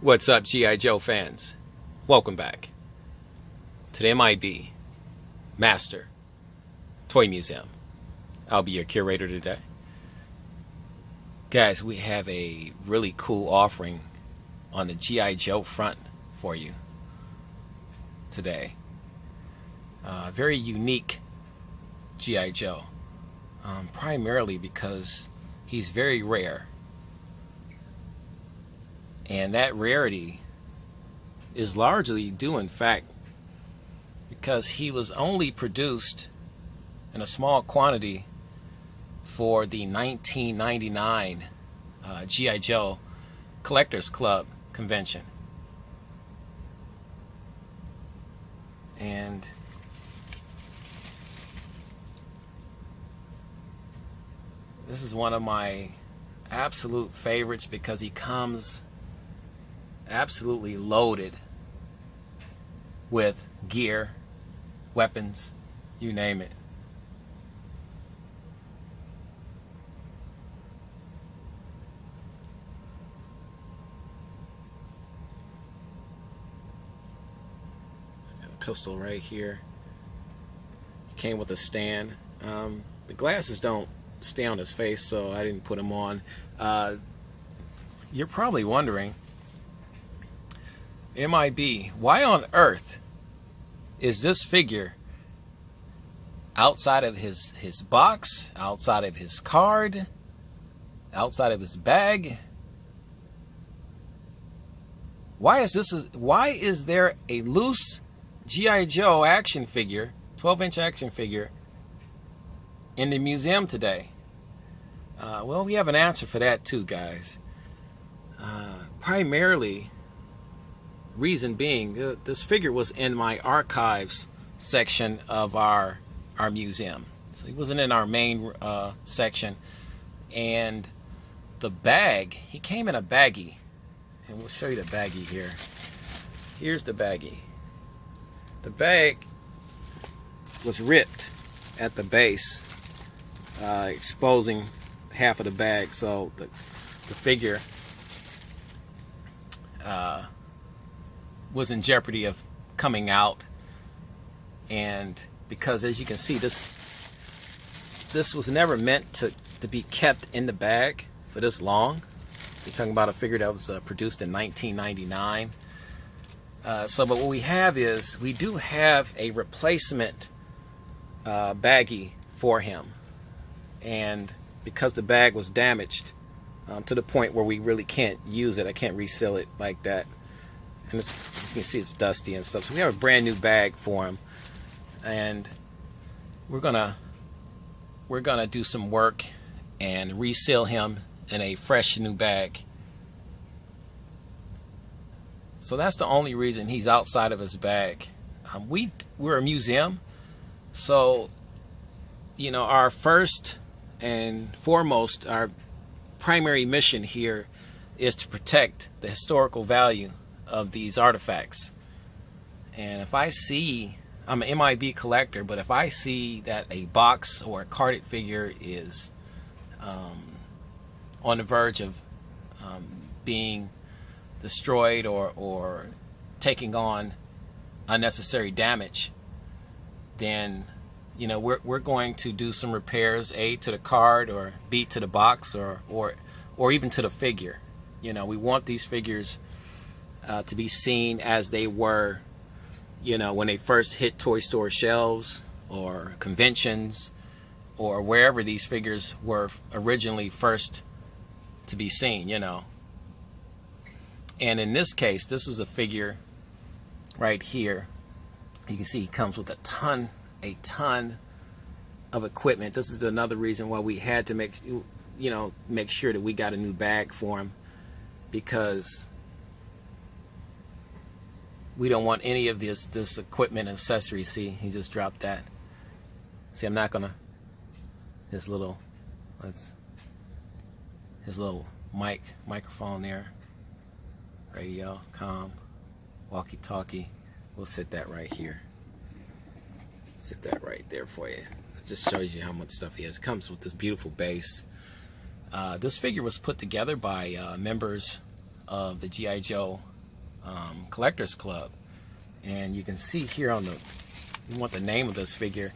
What's up, G.I. Joe fans? Welcome back to the M.I.B. Master Toy Museum. I'll be your curator today. Guys, we have a really cool offering on the G.I. Joe front for you today. Very unique G.I. Joe, primarily because he's very rare. And that rarity is largely due, in fact, because he was only produced in a small quantity for the 1999 G.I. Joe Collectors Club convention. And this is one of my absolute favorites because he comes absolutely loaded with gear, weapons, you name it. Got a pistol right here. He came with a stand. The glasses don't stay on his face, so I didn't put them on. You're probably wondering, M.I.B, why on earth is this figure outside of his box, outside of his card, outside of his bag? Why is there a loose G.I. Joe action figure, 12-inch action figure, in the museum today? Well, we have an answer for that too, guys. Primarily, reason being, this figure was in my archives section of our museum. So he wasn't in our main section. And the bag, he came in a baggie. And we'll show you the baggie here. Here's the baggie. The bag was ripped at the base, exposing half of the bag. So the figure was in jeopardy of coming out. And because, as you can see, this was never meant to be kept in the bag for this long. We're talking about a figure that was produced in 1999. But what we have is, we do have a replacement baggie for him. And because the bag was damaged to the point where we really can't use it, I can't reseal it like that. And you can see it's dusty and stuff. So we have a brand new bag for him, and we're gonna do some work and reseal him in a fresh new bag. So that's the only reason he's outside of his bag. We're a museum, so our first and foremost, our primary mission here is to protect the historical value of these artifacts. And if I see, I'm an M.I.B collector, but if I see that a box or a carded figure is on the verge of being destroyed or taking on unnecessary damage, then we're going to do some repairs, A, to the card, or B, to the box, or even to the figure. We want these figures to be seen as they were, when they first hit toy store shelves or conventions or wherever these figures were originally first to be seen, And in this case, this is a figure right here. You can see he comes with a ton of equipment. This is another reason why we had to make sure that we got a new bag for him, because we don't want any of this equipment and accessories. See, he just dropped that. See, I'm not gonna, his little microphone there, radio, comm, walkie-talkie. We'll sit that right here. Sit that right there for you. It just shows you how much stuff he has. It comes with this beautiful base. This figure was put together by members of the G.I. Joe Collectors Club. And you can see here on the, you want the name of this figure.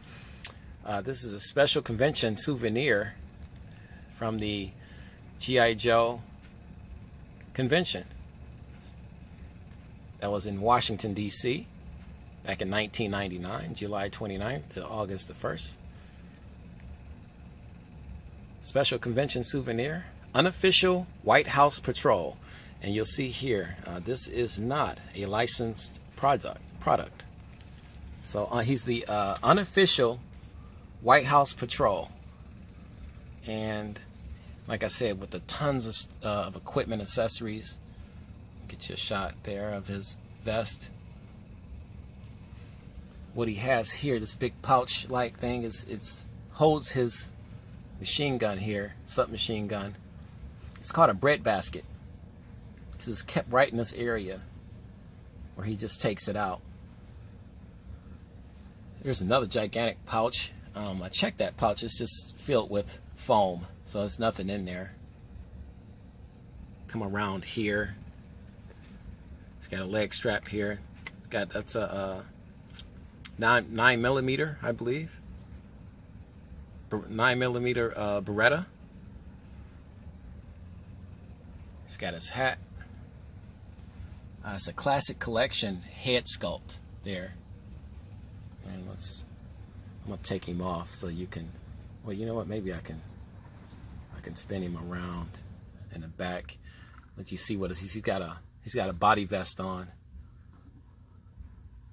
This is a special convention souvenir from the G.I. Joe convention that was in Washington, D.C. back in 1999, July 29th to August the 1st. Special convention souvenir, unofficial White House patrol. And you'll see here, this is not a licensed product. So he's the unofficial White House patrol. And like I said, with the tons of equipment, accessories. Get you a shot there of his vest. What he has here, this big pouch-like thing, it's holds his machine gun here, submachine gun. It's called a bread basket because it's kept right in this area where he just takes it out. There's another gigantic pouch. I checked that pouch. It's just filled with foam, so there's nothing in there. Come around here. It's got a leg strap here. It's got, that's a 9mm, I believe. 9mm Beretta. He's got his hat. It's a classic collection head sculpt there. And I'm gonna take him off so you can. Well, you know what? Maybe I can spin him around in the back. Let you see what he's got a body vest on.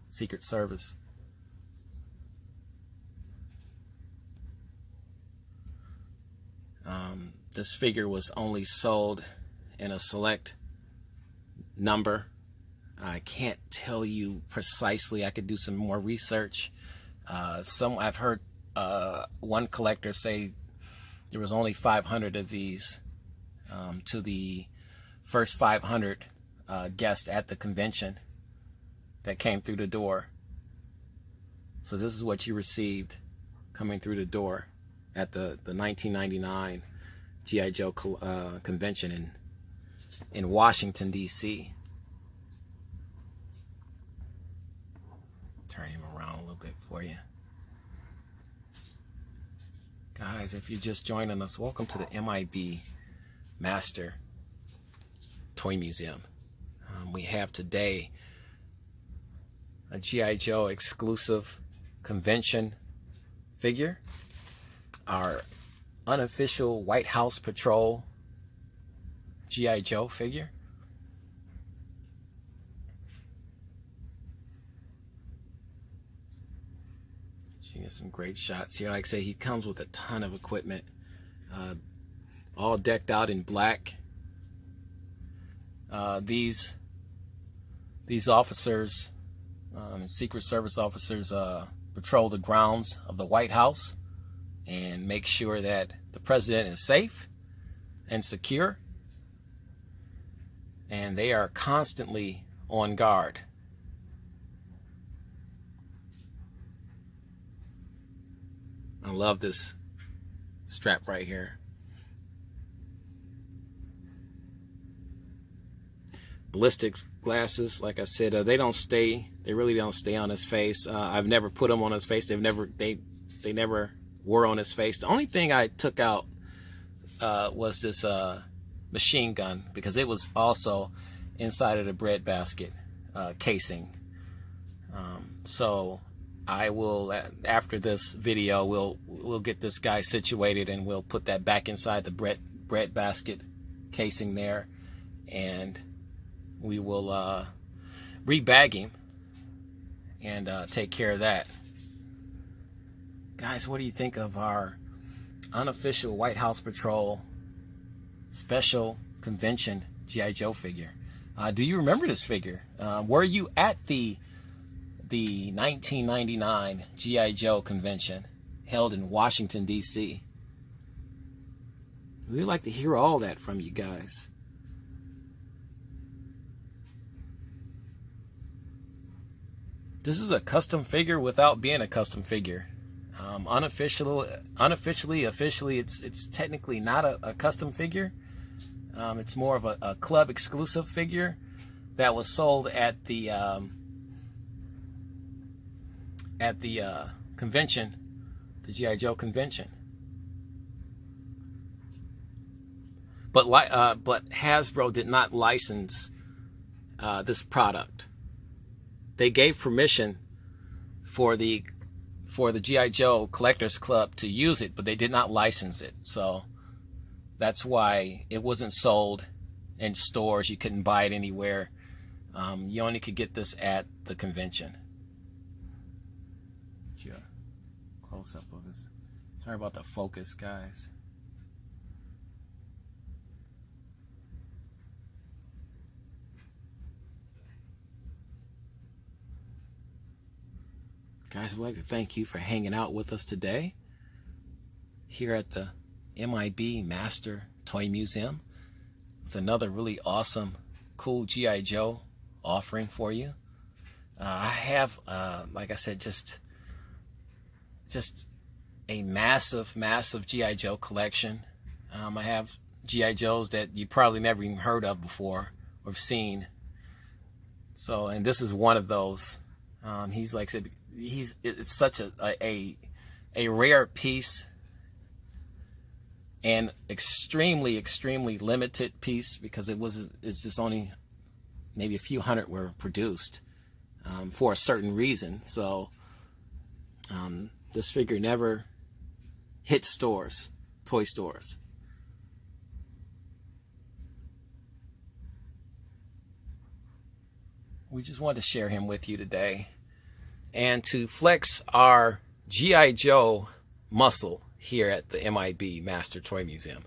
Secret Service. This figure was only sold in a select number. I can't tell you precisely. I could do some more research. I've heard one collector say there was only 500 of these to the first 500 guests at the convention that came through the door. So this is what you received coming through the door at the 1999 G.I. Joe convention in Washington, D.C. Turn him around a little bit for you. Guys, if you're just joining us, welcome to the M.I.B. Master Toy Museum. We have today a G.I. Joe exclusive convention figure, our unofficial White House Patrol G.I. Joe figure. You get some great shots here. Like I say, he comes with a ton of equipment, all decked out in black. These officers, Secret Service officers, patrol the grounds of the White House and make sure that the president is safe and secure. And they are constantly on guard. I love this strap right here. Ballistics glasses, like I said, they really don't stay on his face. I've never put them on his face. They never were on his face. The only thing I took out was this machine gun, because it was also inside of the bread basket casing. So I will, after this video, we'll get this guy situated and we'll put that back inside the bread basket casing there, and we will rebag him and take care of that. Guys, what do you think of our unofficial White House Patrol special convention G.I. Joe figure? Do you remember this figure? Were you at the 1999 G.I. Joe convention held in Washington, D.C.? We'd like to hear all that from you guys. This is a custom figure without being a custom figure. Officially, it's technically not a custom figure. It's more of a club exclusive figure that was sold at the convention, the G.I. Joe convention. But Hasbro did not license this product. They gave permission for the G.I. Joe Collectors Club to use it, but they did not license it. So that's why it wasn't sold in stores. You couldn't buy it anywhere. You only could get this at the convention. Close up of this. Sorry about the focus, guys. Guys, I'd like to thank you for hanging out with us today here at the M.I.B. Master Toy Museum with another really awesome, cool G.I. Joe offering for you. I have, like I said, just a massive G.I. Joe collection. I have G.I. Joes that you probably never even heard of before or seen. So, and this is one of those. He's like I said, it's such a rare piece and extremely limited piece, because it's just only maybe a few hundred were produced for a certain reason. So this figure never hit stores, toy stores. We just wanted to share him with you today and to flex our G.I. Joe muscle here at the M.I.B. Master Toy Museum.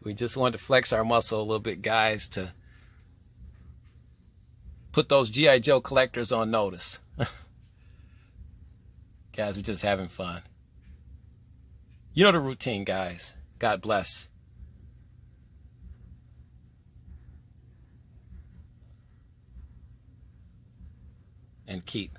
We just wanted to flex our muscle a little bit, guys, to put those G.I. Joe collectors on notice. Guys, we're just having fun. You know the routine, guys. God bless. And keep